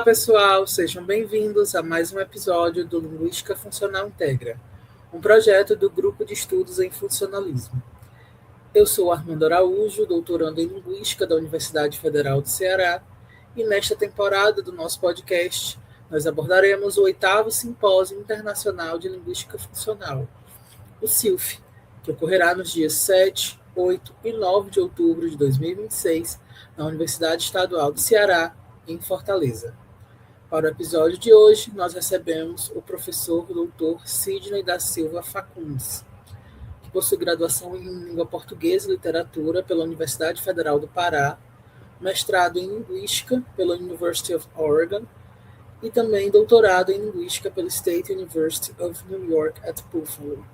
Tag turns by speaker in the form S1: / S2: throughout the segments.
S1: Olá, pessoal, sejam bem-vindos a mais um episódio do Linguística Funcional Integra, um projeto do Grupo de Estudos em Funcionalismo. Eu sou Armando Araújo, doutorando em Linguística da Universidade Federal do Ceará, e nesta temporada do nosso podcast, nós abordaremos o 8º Simpósio Internacional de Linguística Funcional, o SILF, que ocorrerá nos dias 7, 8 e 9 de outubro de 2026, na Universidade Estadual do Ceará, em Fortaleza. Para o episódio de hoje, nós recebemos o professor Dr. Sidney da Silva Facundes, que possui graduação em Língua Portuguesa e Literatura pela Universidade Federal do Pará, mestrado em Linguística pela University of Oregon e também doutorado em Linguística pela State University of New York at Buffalo.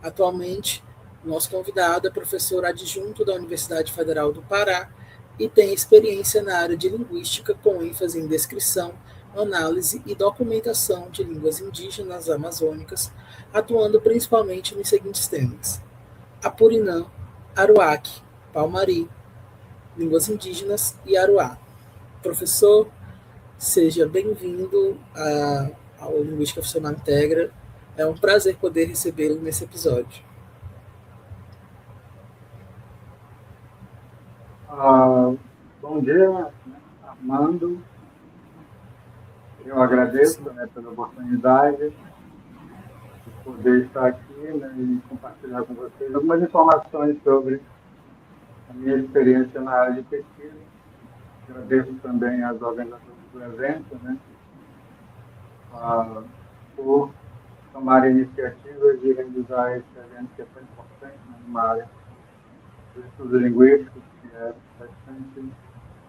S1: Atualmente, nosso convidado é professor adjunto da Universidade Federal do Pará e tem experiência na área de linguística com ênfase em descrição, análise e documentação de línguas indígenas amazônicas, atuando principalmente nos seguintes temas: Apurinã, Aruac, Palmari, línguas indígenas e Aruá. Professor, seja bem-vindo ao Linguística Funcional Integra. É um prazer poder recebê-lo nesse episódio.
S2: Bom dia, Armando. Eu agradeço pela oportunidade de poder estar aqui e compartilhar com vocês algumas informações sobre a minha experiência na área de pesquisa. Agradeço também às organizações do evento, por tomar iniciativas de realizar esse evento que é tão importante numa área do estudo linguístico, que é bastante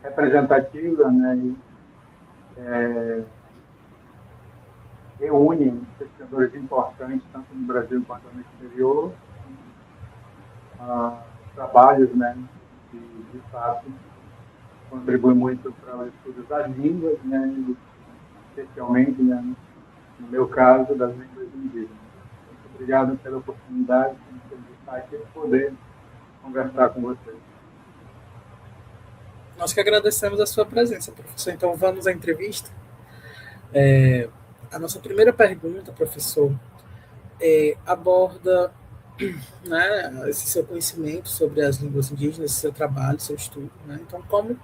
S2: representativa, reúne pesquisadores importantes, tanto no Brasil quanto no exterior, trabalhos que, de fato, contribuem muito para o estudo das línguas, especialmente, no meu caso, das línguas indígenas. Muito obrigado pela oportunidade de estar aqui e poder conversar com vocês.
S1: Nós que agradecemos a sua presença, professor. Então, vamos à entrevista. A nossa primeira pergunta, professor, aborda esse seu conhecimento sobre as línguas indígenas, seu trabalho, seu estudo. Então, como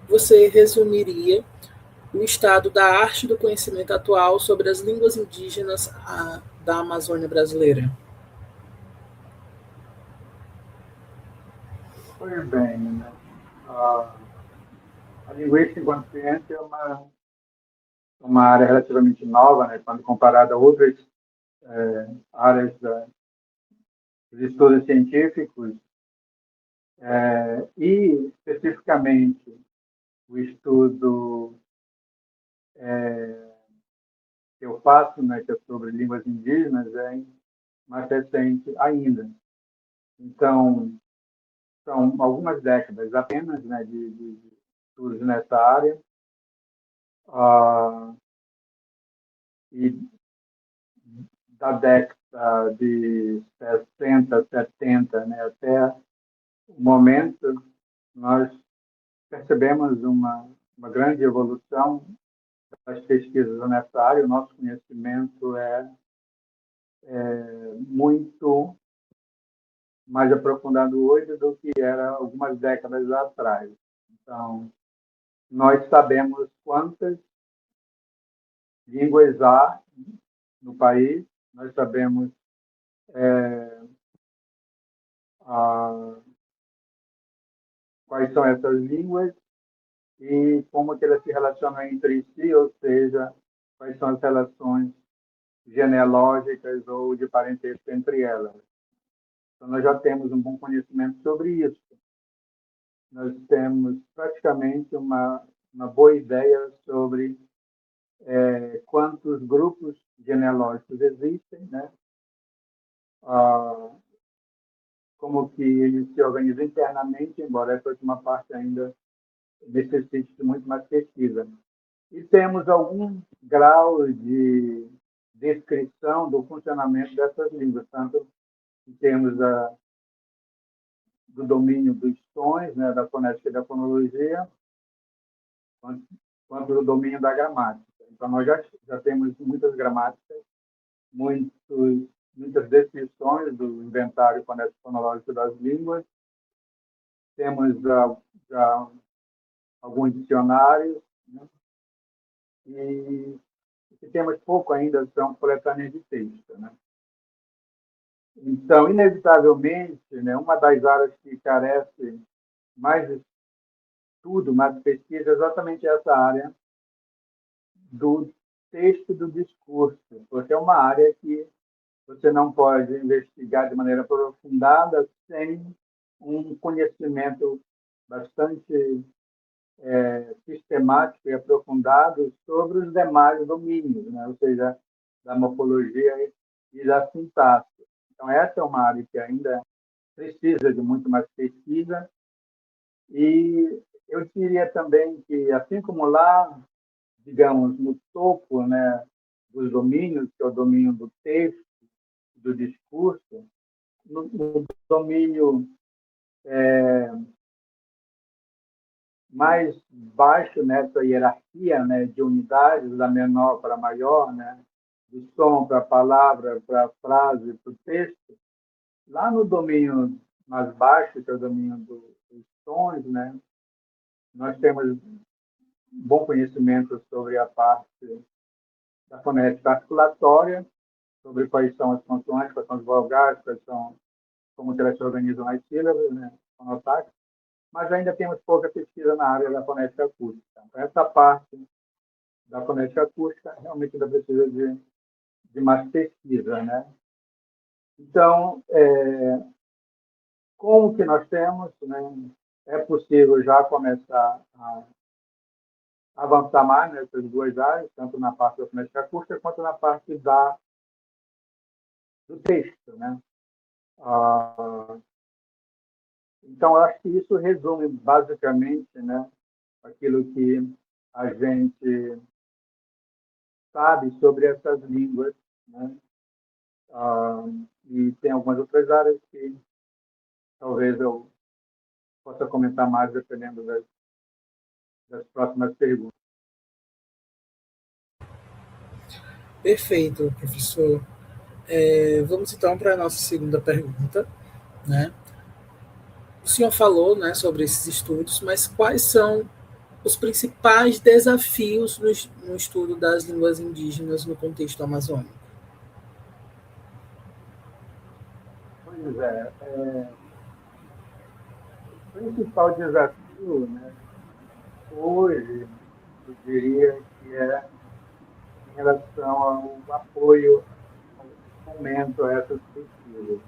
S1: você resumiria o estado da arte do conhecimento atual sobre as línguas indígenas da Amazônia brasileira?
S2: Pois bem, a linguística enquanto ciência é uma área relativamente nova, quando comparada a outras áreas dos estudos científicos, e especificamente o estudo que eu faço, que é sobre línguas indígenas, é mais recente ainda. Então, são algumas décadas apenas de estudos nessa área, e da década de 60, 70, até o momento, nós percebemos uma grande evolução das pesquisas nessa área. O nosso conhecimento é muito mais aprofundado hoje do que era algumas décadas atrás. Então, nós sabemos quantas línguas há no país, nós sabemos quais são essas línguas e como que elas se relacionam entre si, ou seja, quais são as relações genealógicas ou de parentesco entre elas. Então, nós já temos um bom conhecimento sobre isso. Nós temos praticamente uma boa ideia sobre quantos grupos genealógicos existem, como que eles se organizam internamente, embora essa última parte ainda necessite de muito mais pesquisa. E temos algum grau de descrição do funcionamento dessas línguas, tanto em termos do domínio dos sons, da fonética e da fonologia, quanto do domínio da gramática. Então, nós já temos muitas gramáticas, muitas definições do inventário fonológico das línguas, temos já alguns dicionários, né? E o que temos pouco ainda são coletâneas de texto, né? Então, inevitavelmente, né, uma das áreas que carece mais estudo, mais pesquisa, é exatamente essa área do texto do discurso, porque é uma área que você não pode investigar de maneira aprofundada sem um conhecimento bastante sistemático e aprofundado sobre os demais domínios, né? Ou seja, da morfologia e da sintaxe. Então, essa é uma área que ainda precisa de muito mais pesquisa. E eu diria também que, assim como lá, digamos, no topo, né, dos domínios, que é o domínio do texto, do discurso, no domínio mais baixo nessa hierarquia, né, de unidades, da menor para a maior, né, do som para a palavra, para a frase, para o texto, lá no domínio mais baixo, que é o domínio dos sons, né, nós temos bom conhecimento sobre a parte da fonética articulatória, sobre quais são as consoantes, quais são as vogais, quais são, como que elas se organizam as sílabas, né, fonotáticas, mas ainda temos pouca pesquisa na área da fonética acústica. Então, essa parte da fonética acústica realmente ainda precisa de mais pesquisa, né? Então, como que nós temos, né? É possível já começar a avançar mais nessas duas áreas, tanto na parte da fonética acústica quanto na parte do texto, né? Então, eu acho que isso resume basicamente, né, aquilo que a gente sabe sobre essas línguas, né? E tem algumas outras áreas que talvez eu possa comentar mais dependendo das próximas perguntas.
S1: Perfeito, professor. Vamos então para a nossa segunda pergunta, né? O senhor falou, né, sobre esses estudos, mas quais são os principais desafios no estudo das línguas indígenas no contexto amazônico?
S2: Pois o principal desafio, né, hoje, eu diria que é em relação ao apoio, ao fomento a essas pesquisas.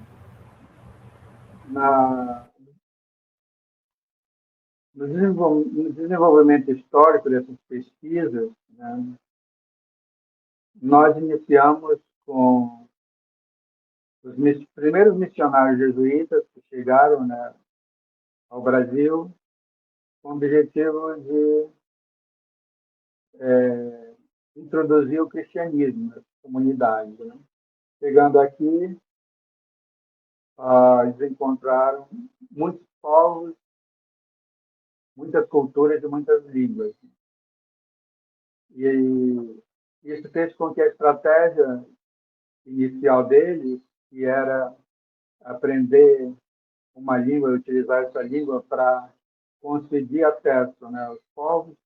S2: No desenvolvimento histórico dessas pesquisas, né, nós iniciamos com os primeiros missionários jesuítas que chegaram, né, ao Brasil com o objetivo de introduzir o cristianismo nas comunidades, né? Chegando aqui, eles encontraram muitos povos, muitas culturas e muitas línguas. E isso fez com que a estratégia inicial deles, que era aprender uma língua, utilizar essa língua para conseguir acesso, né, aos povos,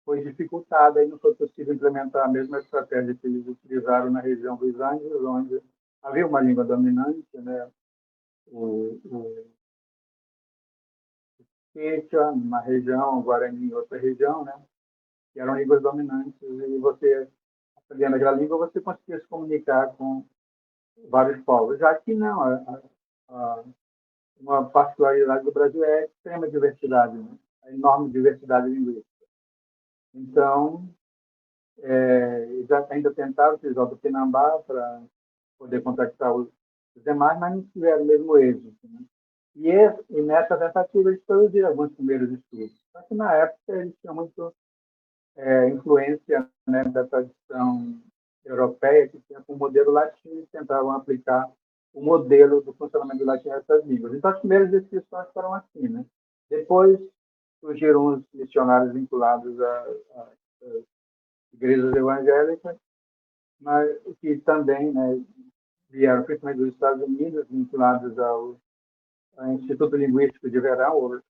S2: foi dificultada e não foi possível implementar a mesma estratégia que eles utilizaram na região dos Andes, onde havia uma língua dominante, né, o Quechua, numa região, o Guarani em outra região, né, que eram línguas dominantes, e você, aprendendo aquela língua, você conseguia se comunicar com vários povos. Já que não, uma particularidade do Brasil é a extrema diversidade, né, a enorme diversidade linguística. Então, já ainda tentaram utilizar o Tupinambá para poder contactar os demais, mas não tiveram o mesmo êxito, né? E nessa tentativa eles produziram alguns primeiros estudos. Só que na época eles tinham muito influência, né, da tradição europeia, que tinha com o modelo latino, e tentavam aplicar o modelo do funcionamento do latim a essas línguas. Então as primeiras descrições foram assim, né? Depois surgiram uns missionários vinculados às igrejas evangélicas, mas que também, né, vieram principalmente dos Estados Unidos, vinculados ao Instituto Linguístico de Verão, ou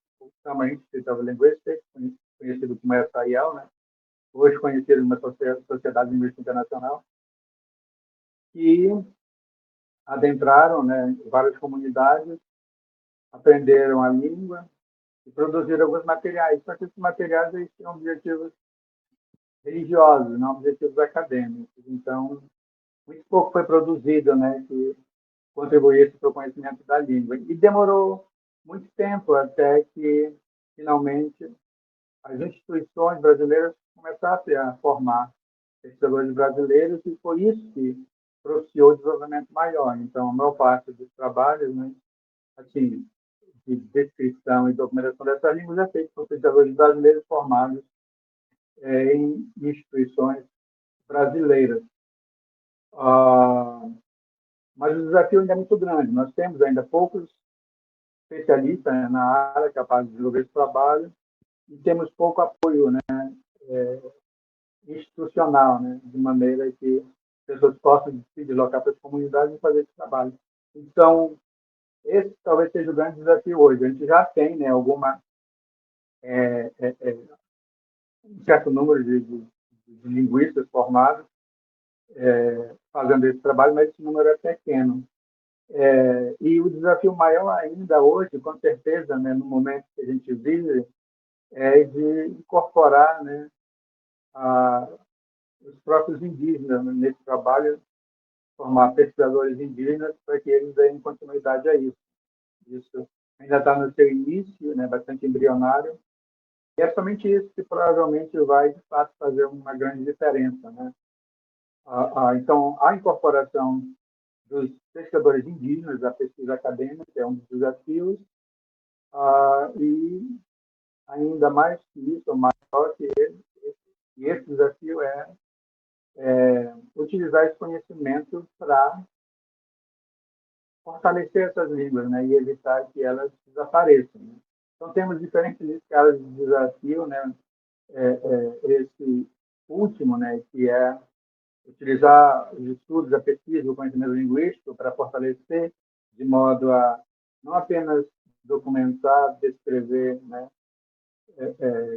S2: chama Institute of Linguistics, conhecido como SIL, né? Hoje conhecido como Sociedade Linguística Internacional, que adentraram, né, várias comunidades, aprenderam a língua e produziram alguns materiais. Só que esses materiais eles tinham objetivos religiosos, não objetivos acadêmicos. Então, muito pouco foi produzido, né, que contribuísse para o conhecimento da língua. E demorou muito tempo até que, finalmente, as instituições brasileiras começassem a formar pesquisadores brasileiros, e foi isso que propiciou o desenvolvimento maior. Então, a maior parte dos trabalhos, né, assim, de descrição e documentação dessas línguas é feita por pesquisadores brasileiros formados em instituições brasileiras. Mas o desafio ainda é muito grande. Nós temos ainda poucos especialistas, né, na área capazes de desenvolver esse trabalho, e temos pouco apoio, né, institucional, né, de maneira que pessoas possam se deslocar para as comunidades e fazer esse trabalho. Então, esse talvez seja o grande desafio hoje. A gente já tem, né, um certo número de linguistas formados fazendo esse trabalho, mas esse número é pequeno. E o desafio maior ainda hoje, com certeza, né, no momento que a gente vive, é de incorporar, né, os próprios indígenas nesse trabalho, formar pesquisadores indígenas para que eles deem continuidade a isso. Isso ainda está no seu início, né, bastante embrionário, e é somente isso que provavelmente vai, de fato, fazer uma grande diferença, né? Então, a incorporação dos pesquisadores indígenas à pesquisa acadêmica é um dos desafios, e ainda mais que isso, ou maior que ele, e esse desafio é utilizar esse conhecimento para fortalecer essas línguas, né, e evitar que elas desapareçam. Né? Então, temos diferentes escalas de desafio, né, esse último, né, que é utilizar os estudos, a pesquisa, o conhecimento linguístico para fortalecer, de modo a não apenas documentar, descrever, né,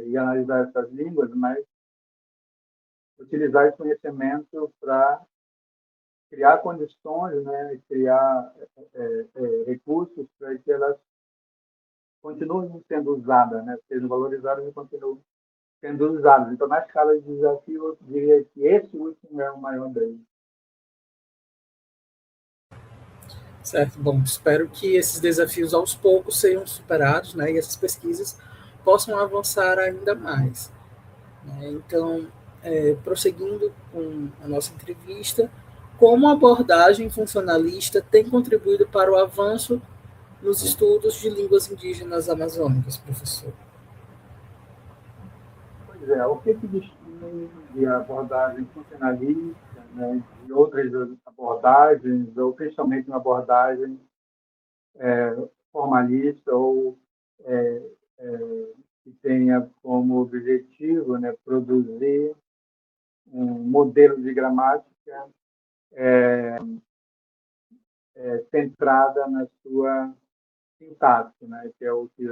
S2: e analisar essas línguas, mas utilizar esse conhecimento para criar condições, né, criar recursos para que elas continuem sendo usadas, né, sejam valorizadas e continuem sendo usadas. Então, na escala de desafio, eu diria que esse último é o maior deles.
S1: Certo, bom, espero que esses desafios aos poucos sejam superados, né, e essas pesquisas possam avançar ainda mais. Né? Então, prosseguindo com a nossa entrevista, como a abordagem funcionalista tem contribuído para o avanço nos estudos de línguas indígenas amazônicas, professor?
S2: Pois é, o que distingue de abordagem funcionalista, né, de outras abordagens, ou principalmente uma abordagem formalista ou que tenha como objetivo, né, produzir um modelo de gramática centrada na sua sintaxe, né, que é o que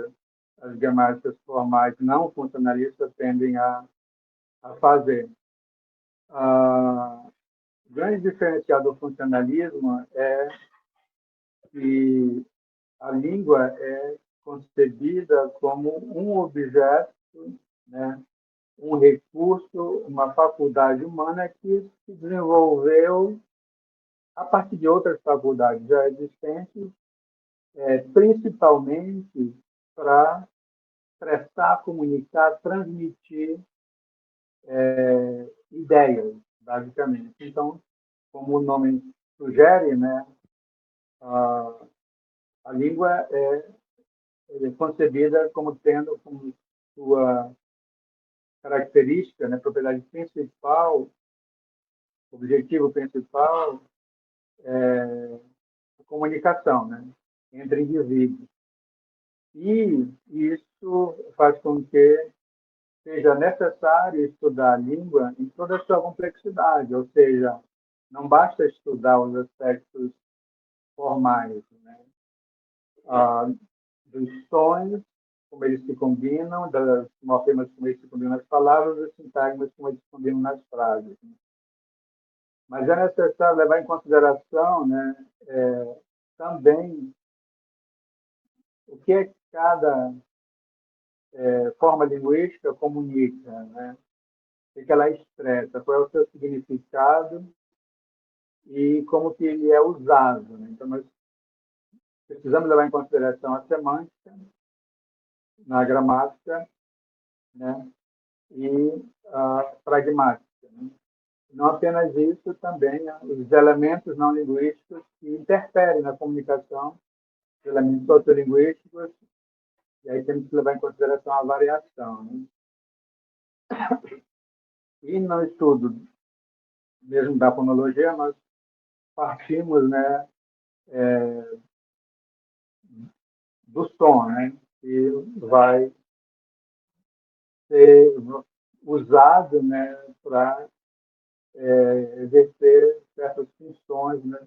S2: as gramáticas formais não funcionalistas tendem a fazer. O grande diferencial do funcionalismo é que a língua é concebida como um objeto, né, um recurso, uma faculdade humana que se desenvolveu a partir de outras faculdades já existentes, principalmente para prestar, comunicar, transmitir ideias, basicamente. Então, como o nome sugere, né, a língua é concebida como tendo como sua característica, né, propriedade principal, objetivo principal, a comunicação, né, entre indivíduos. E isso faz com que seja necessário estudar a língua em toda a sua complexidade, ou seja, não basta estudar os aspectos formais, né? Ah, dos sons, como eles se combinam, das morfemas, como eles se combinam nas palavras, dos sintagmas, como eles se combinam nas frases. Mas é necessário levar em consideração, né, também o que é que cada forma linguística comunica, né? O que ela expressa, qual é o seu significado e como que ele é usado, né? Então, nós precisamos levar em consideração a semântica na gramática, né? E a pragmática, né? Não apenas isso, também os elementos não linguísticos que interferem na comunicação, os elementos sociolinguísticos, e aí temos que levar em consideração a variação, né? E no estudo mesmo da fonologia, nós partimos, né, do som, né, que vai ser usado, né, para exercer certas funções, né,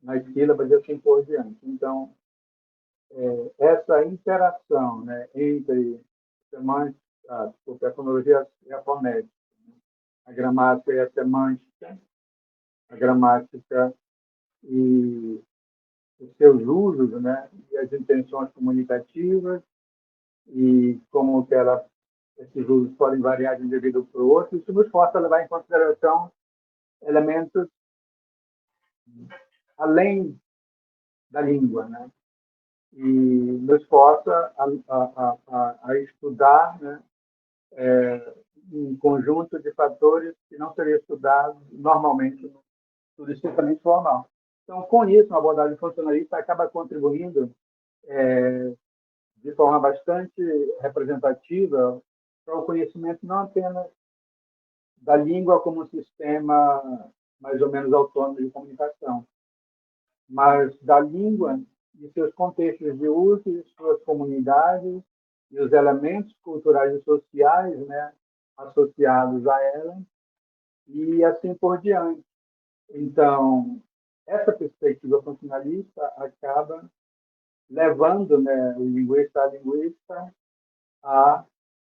S2: nas sílabas e assim por diante. Então, essa interação, né, entre semântica, a fonologia e a fonética, a gramática e a semântica, a gramática e os seus usos, né, e as intenções comunicativas e como que esses usos podem variar de um indivíduo para o outro, isso nos força a levar em consideração elementos além da língua, né? E nos força a estudar, né, um conjunto de fatores que não seria estudado normalmente no estudo estritamente formal. Então, com isso, uma abordagem funcionalista acaba contribuindo de forma bastante representativa para o conhecimento não apenas da língua como um sistema mais ou menos autônomo de comunicação, mas da língua e seus contextos de uso, e suas comunidades e os elementos culturais e sociais, né, associados a ela, e assim por diante. Então, essa perspectiva funcionalista acaba levando, né, o linguista a linguista a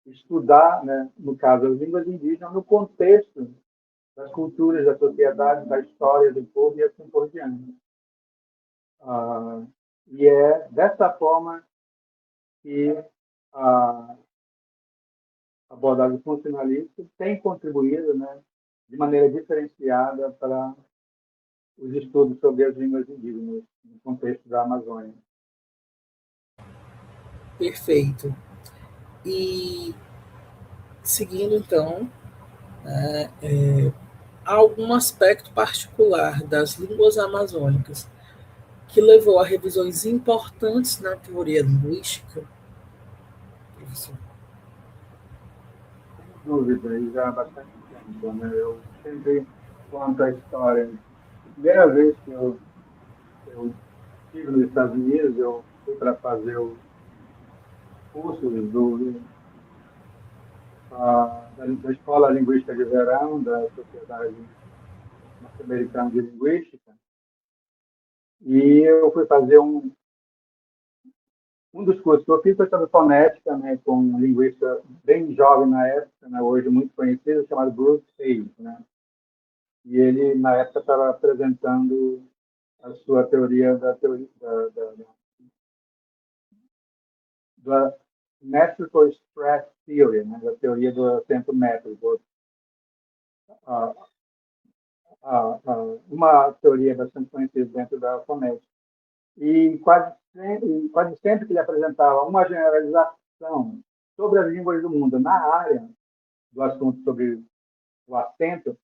S2: estudar, né, no caso, as línguas indígenas no contexto das culturas, da sociedade, da história do povo e assim por diante. E é dessa forma que a abordagem funcionalista tem contribuído, né, de maneira diferenciada para os estudos sobre as línguas indígenas no contexto da Amazônia.
S1: Perfeito. E seguindo então, há algum aspecto particular das línguas amazônicas que levou a revisões importantes na teoria linguística, professor?
S2: Sem dúvida, e já há bastante tempo, né? Eu sempre conto a história. A primeira vez que eu estive nos Estados Unidos, eu fui para fazer o curso da Escola Linguística de Verão da Sociedade Norte-Americana de Linguística, e eu fui fazer um dos cursos que eu fiz foi sobre fonética, né, com um linguista bem jovem na época, né, hoje muito conhecido, chamado Bruce Hayes, né? E ele, na época, estava apresentando a sua teoria da Metrical Express Theory, né, da teoria do acento métrico, uma teoria bastante conhecida dentro da fonética. E quase sempre que ele apresentava uma generalização sobre as línguas do mundo na área do assunto sobre o acento,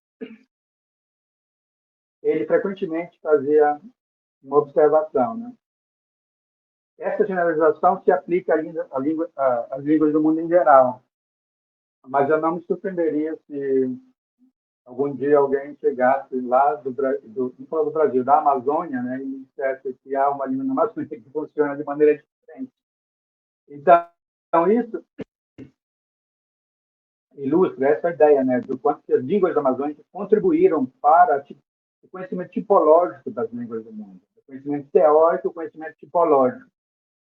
S2: ele frequentemente fazia uma observação, né? Essa generalização se aplica às línguas do mundo em geral, mas eu não me surpreenderia se algum dia alguém chegasse lá não falo do Brasil, da Amazônia, né, e dissesse que há uma língua na Amazônia que funciona de maneira diferente. Então, isso ilustra essa ideia, né, do quanto que as línguas amazônicas contribuíram para o conhecimento tipológico das línguas do mundo. O conhecimento teórico, o conhecimento tipológico.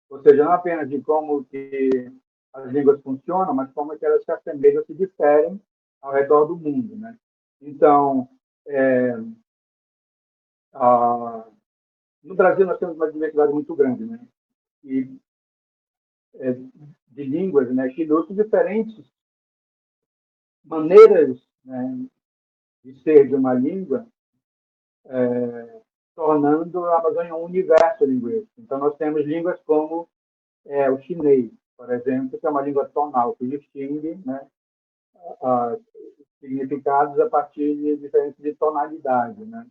S2: Ou seja, não apenas de como que as línguas funcionam, mas como que elas se assemelham, se diferem ao redor do mundo, né? Então, no Brasil nós temos uma diversidade muito grande, né? E, de línguas, né, que ilustram diferentes maneiras, né, de ser de uma língua, tornando a Amazônia um universo linguístico. Então, nós temos línguas como o chinês, por exemplo, que é uma língua tonal, que distingue, né, significados a partir de diferentes de tonalidade, né?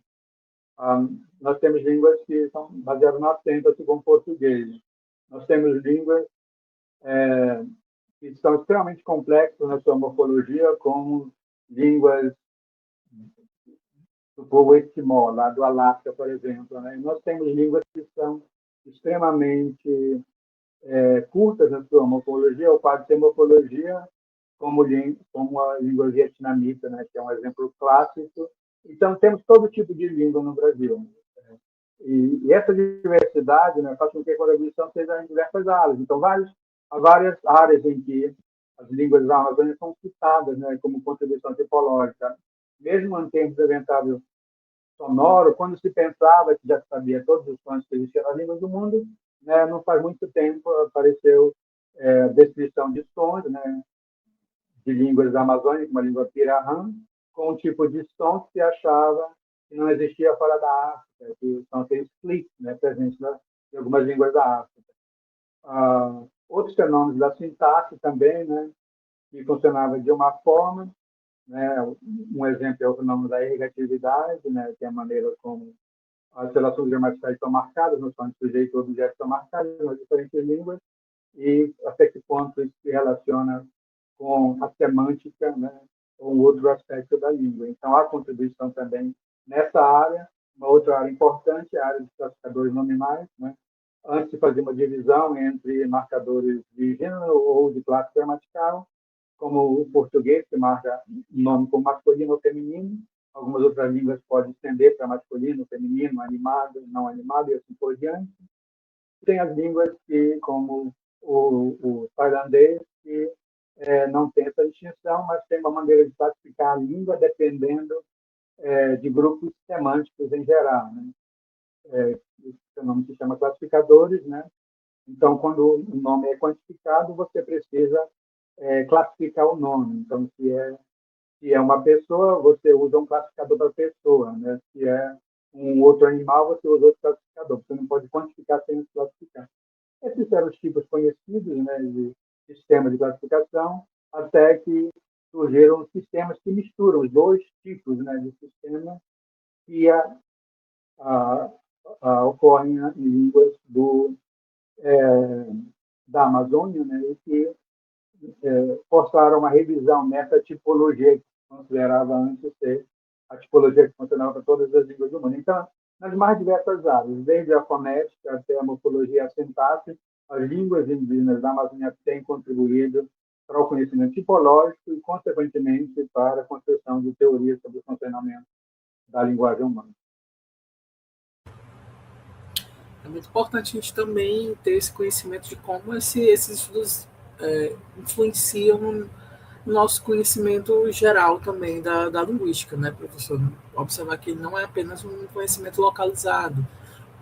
S2: Nós temos línguas que são baseadas no acento, assim como o português. Nós temos línguas que são extremamente complexas na sua morfologia, como línguas do povo esquimó, lá do Alasca, por exemplo, né? E nós temos línguas que são extremamente curtas na sua morfologia, ou quase sem morfologia, como a língua vietnamita, né, que é um exemplo clássico. Então, temos todo tipo de língua no Brasil. E essa diversidade, né, faz com que a contribuição seja em diversas áreas. Então, há várias áreas em que as línguas da Amazônia são citadas, né, como contribuição tipológica. Mesmo em tempos aventáveis sonoro, quando se pensava que já sabia todos os sons que existiam nas línguas do mundo, né, não faz muito tempo apareceu descrição de sons, né, de línguas amazônicas, uma língua pirahã, com um tipo de som que se achava que não existia fora da África, que são aqueles cliques, né, presentes em algumas línguas da África. Outros fenômenos da sintaxe também, né, que funcionava de uma forma, né, um exemplo é o fenômeno da irrigatividade, né, que é a maneira como as relações gramaticais estão marcadas, não são de sujeito ou objeto estão marcadas nas diferentes línguas, e até que ponto isso se relaciona com a semântica, né, ou um outro aspecto da língua. Então, há contribuição também nessa área. Uma outra área importante é a área dos classificadores nominais, né? Antes de fazer uma divisão entre marcadores de gênero ou de classe gramatical, como o português, que marca nome como masculino ou feminino. Algumas outras línguas podem estender para masculino, feminino, animado, não animado e assim por diante. Tem as línguas que, como o tailandês, que não tem essa distinção, mas tem uma maneira de classificar a língua dependendo de grupos semânticos em geral, né? Esse nome se chama classificadores, né? Então, quando o nome é quantificado, você precisa classificar o nome. Então, se é uma pessoa, você usa um classificador para pessoa, né? Se é um outro animal, você usa outro classificador. Você não pode quantificar sem classificar. Esses eram os tipos conhecidos, né, de sistema de classificação, até que surgiram sistemas que misturam os dois tipos, né, de sistema que ocorrem em línguas da Amazônia, né, e que forçaram uma revisão nessa tipologia que se considerava antes ser a tipologia que funcionava para todas as línguas do mundo. Então, nas mais diversas áreas, desde a fonética até a morfologia e a sintaxe, as línguas indígenas da Amazônia têm contribuído para o conhecimento tipológico e, consequentemente, para a construção de teorias sobre o funcionamento da linguagem humana.
S1: É muito importante a gente também ter esse conhecimento de como esses estudos influenciam no nosso conhecimento geral também da linguística, né, professor? Observar que não é apenas um conhecimento localizado,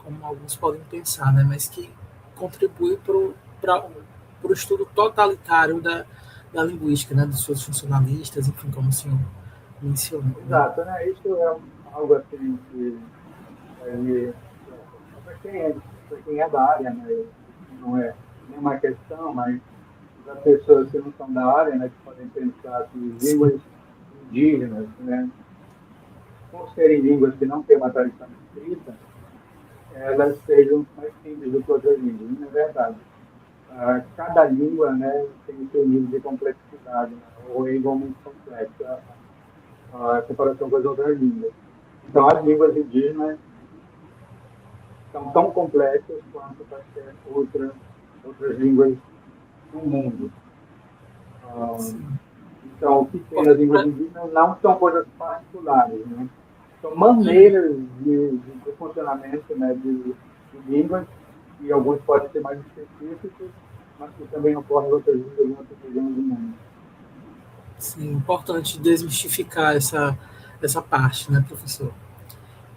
S1: como alguns podem pensar, né, mas que contribui para o estudo totalitário da linguística, né, dos seus funcionalistas, enfim, como o senhor mencionou.
S2: Exato, né? Isso é algo assim que para quem é da área, né, não é nenhuma questão, mas as pessoas que não são da área, né, que podem pensar que línguas indígenas, né, por serem línguas que não têm uma tradição escrita, elas sejam mais simples do que outras línguas. Não é verdade. Cada língua, né, tem o seu nível de complexidade, né, ou é igualmente complexa a comparação com as outras línguas. Então, as línguas indígenas são tão complexas quanto quaisquer outras línguas no mundo. Então, o que tem nas línguas indígenas não são coisas particulares, né? São maneiras de funcionamento, né, de línguas, e alguns podem ser mais específicos, mas que também ocorrem em outras línguas, em outras regiões do mundo.
S1: Sim, importante desmistificar essa parte, né, professor?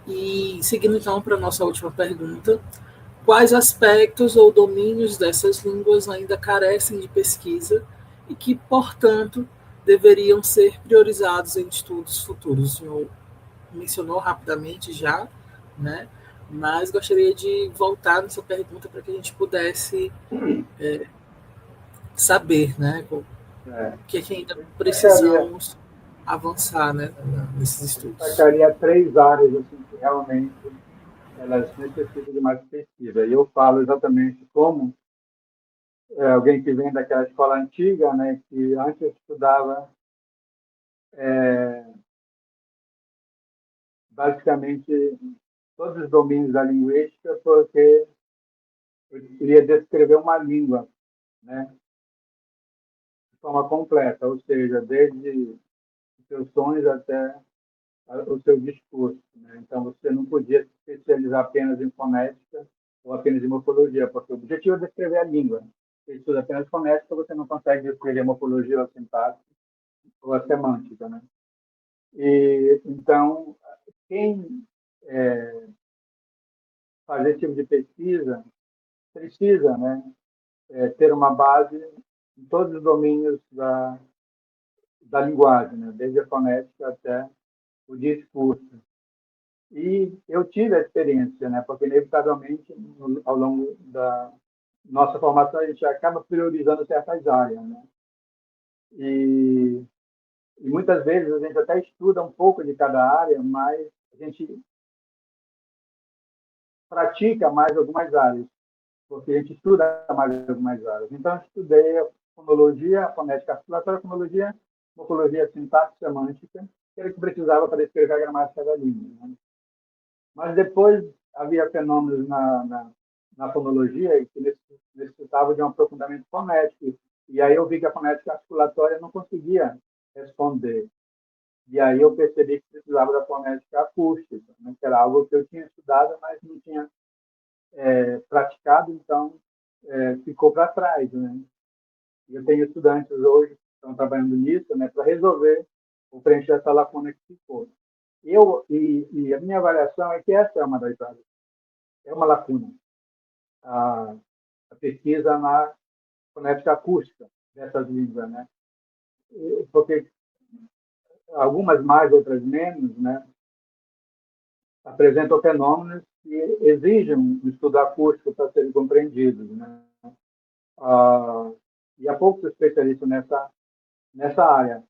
S1: E seguindo então para a nossa última pergunta, quais aspectos ou domínios dessas línguas ainda carecem de pesquisa e que, portanto, deveriam ser priorizados em estudos futuros? O senhor mencionou rapidamente já, né? Mas gostaria de voltar nessa pergunta para que a gente pudesse saber, né? O que é que ainda precisamos avançar, né, nesses
S2: Eu
S1: estudos.
S2: destacaria três áreas assim, que realmente elas necessitam de mais pesquisa. E eu falo exatamente como alguém que vem daquela escola antiga, né, que antes estudava basicamente todos os domínios da linguística, porque eu queria descrever uma língua, né, de forma completa, ou seja, desde os seus sons até o seu discurso. Né? Então, você não podia se especializar apenas em fonética ou apenas em morfologia, porque o objetivo é descrever a língua. Se estuda apenas fonética, você não consegue descrever a morfologia, ou a sintaxe ou a semântica. Né? E, então, quem faz esse tipo de pesquisa precisa, né, ter uma base em todos os domínios da linguagem, né, desde a fonética até o discurso. E eu tive a experiência, né, porque inevitavelmente ao longo da nossa formação a gente acaba priorizando certas áreas, né? E, e muitas vezes a gente até estuda um pouco de cada área, mas a gente pratica mais algumas áreas, porque a gente estuda mais algumas áreas. Então, eu estudei a fonologia, a fonética articulatória, a fonologia, morfologia, sintaxe, semântica, que era o que precisava para descrever a gramática da língua. Né? Mas depois havia fenômenos na fonologia que necessitavam de um aprofundamento fonético. E aí eu vi que a fonética articulatória não conseguia responder. E aí eu percebi que precisava da fonética acústica, né? Que era algo que eu tinha estudado, mas não tinha praticado, então ficou para trás. Né? Eu tenho estudantes hoje que estão trabalhando nisso, né, para resolver ou preencher essa lacuna que ficou. E a minha avaliação é que essa é uma das áreas, é uma lacuna. A pesquisa na fonética acústica dessas línguas, né? Porque algumas mais, outras menos, né, apresentam fenômenos que exigem um estudo acústico para serem compreendidos, né? E há poucos especialistas nessa área.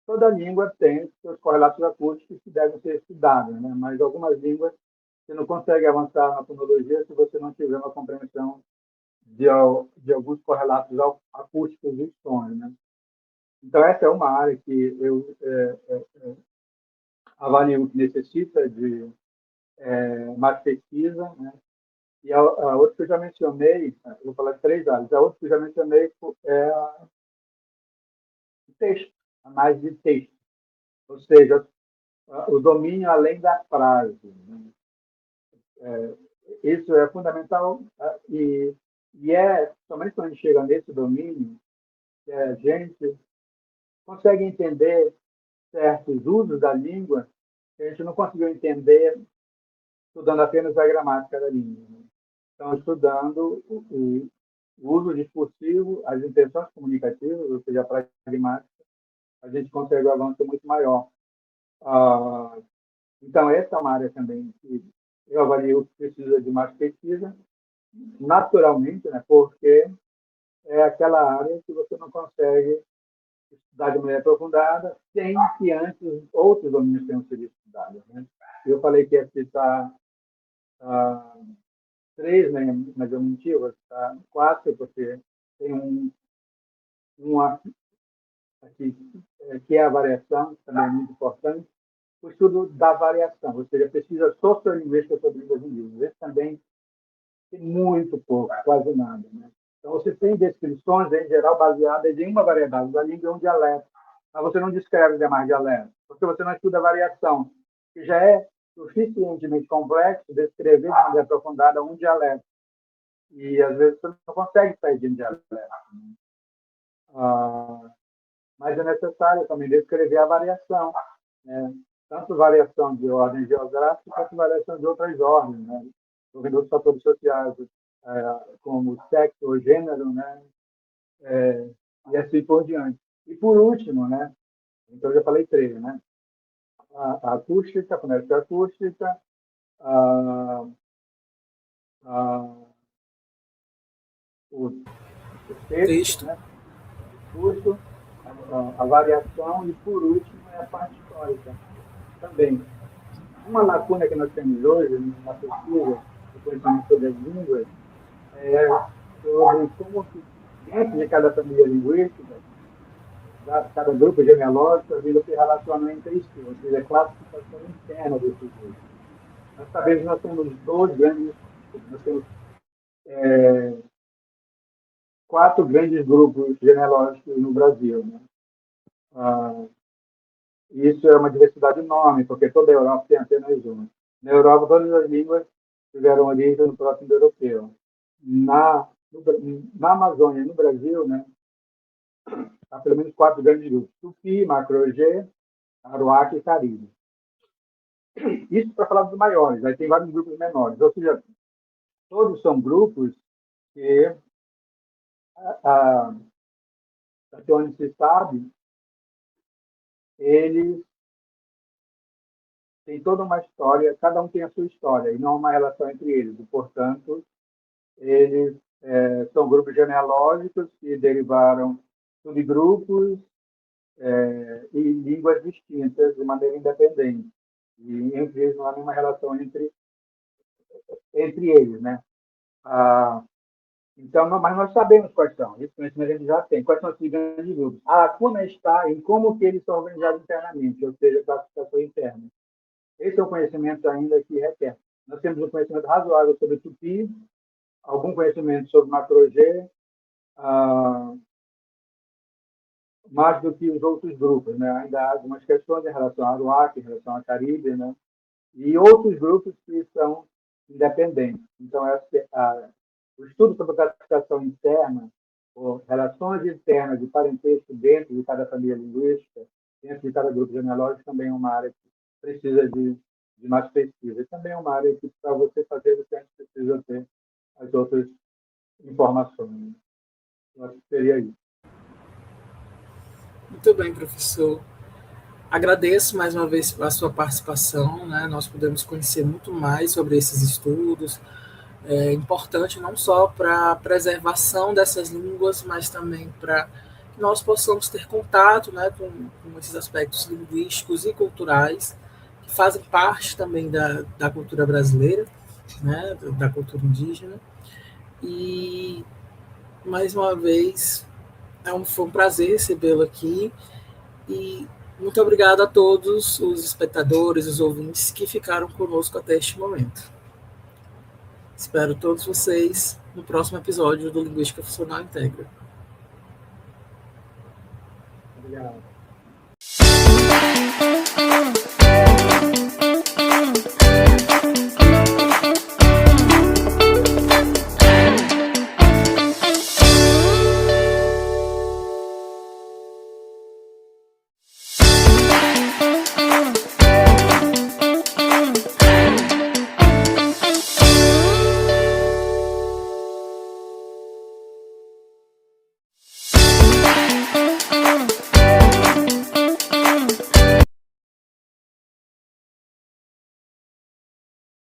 S2: Toda língua tem seus correlatos acústicos que devem ser estudados, né? Mas algumas línguas você não consegue avançar na fonologia se você não tiver uma compreensão de alguns correlatos acústicos dos sons, né? Então, essa é uma área que eu avalio que necessita de mais pesquisa, né? E a outra que eu já mencionei, eu vou falar de três áreas, a outra que eu já mencionei é o texto, a análise de texto, ou seja, o domínio além da frase. Né? Isso é fundamental e somente quando a gente chega nesse domínio que a gente consegue entender certos usos da língua que a gente não conseguiu entender estudando apenas a gramática da língua. Né? Então, estudando o uso discursivo, as intenções comunicativas, ou seja, a pragmática, a gente consegue um avanço muito maior. Então, essa é uma área também que eu avalio que precisa de mais pesquisa, naturalmente, né, porque é aquela área que você não consegue estudar de maneira aprofundada sem que antes outros domínios tenham sido estudados. Né? Eu falei que ia citar três, né, mas eu menti, eu vou citar quatro, porque tem um aqui, que é a variação, que também é muito importante, o estudo da variação, ou seja, a pesquisa sociolinguística sobre línguas indígenas. Esse também tem muito pouco, quase nada. Né? Então, você tem descrições, em geral, baseadas em uma variedade da língua e um dialeto. Mas você não descreve os demais dialetos, porque você não estuda a variação, que já é suficientemente complexo descrever de maneira aprofundada um dialeto. E, às vezes, você não consegue sair de um dialeto. Mas é necessário também descrever a variação, né? Tanto variação de ordem geográfica quanto variação de outras ordens, né? Outros fatores sociais, como sexo ou gênero, né? E assim por diante. E por último, né? Então, eu já falei três, né? A acústica, a fonética acústica, a, a, o, o texto,
S1: Texto.
S2: né? O discurso, a variação e, por último, é a parte histórica também. Uma lacuna que nós temos hoje na pesquisa do conhecimento sobre as línguas é sobre como que, dentro de cada família linguística, cada grupo genealógico, as línguas se relacionam entre si, ou seja, a classificação interna desses grupos. Nós sabemos que nós temos dois grandes, nós temos 4 grandes grupos genealógicos no Brasil, né? Isso é uma diversidade enorme, porque toda a Europa tem apenas uma. Na Europa, todas as línguas tiveram origem no próximo europeu. Na Amazônia, no Brasil, né, há pelo menos 4 grandes grupos: Tupi, Macro-G, Aruac e Caribe. Isso para falar dos maiores, aí tem vários grupos menores. Ou seja, todos são grupos que, até onde se sabe, eles têm toda uma história, cada um tem a sua história, e não há uma relação entre eles. E, portanto, eles são grupos genealógicos que derivaram subgrupos e línguas distintas de maneira independente. E entre eles não há nenhuma relação entre eles, né? Então, mas nós sabemos quais são. Esse conhecimento a gente já tem. Quais são esses grandes grupos? A lacuna está em como que eles são organizados internamente, ou seja, a classificação interna. Esse é um conhecimento ainda que requer. Nós temos um conhecimento razoável sobre o Tupi, algum conhecimento sobre Macro-G, mais do que os outros grupos, né? Ainda há algumas questões em relação ao Aruac, em relação ao Caribe, né? E outros grupos que são independentes. Então, o estudo sobre a classificação interna, ou relações internas de parentesco dentro de cada família linguística, dentro de cada grupo genealógico, também é uma área que precisa de mais pesquisa. E também é uma área que, para você fazer, você precisa ter as outras informações. Eu acho que seria isso.
S1: Muito bem, professor. Agradeço mais uma vez a sua participação, né? Nós podemos conhecer muito mais sobre esses estudos. É importante não só para a preservação dessas línguas, mas também para que nós possamos ter contato, né, com esses aspectos linguísticos e culturais que fazem parte também da cultura brasileira, né, da cultura indígena. E, mais uma vez, foi um prazer recebê-lo aqui. E muito obrigado a todos os espectadores, os ouvintes que ficaram conosco até este momento. Espero todos vocês no próximo episódio do Linguística Funcional Integra.
S2: Obrigado.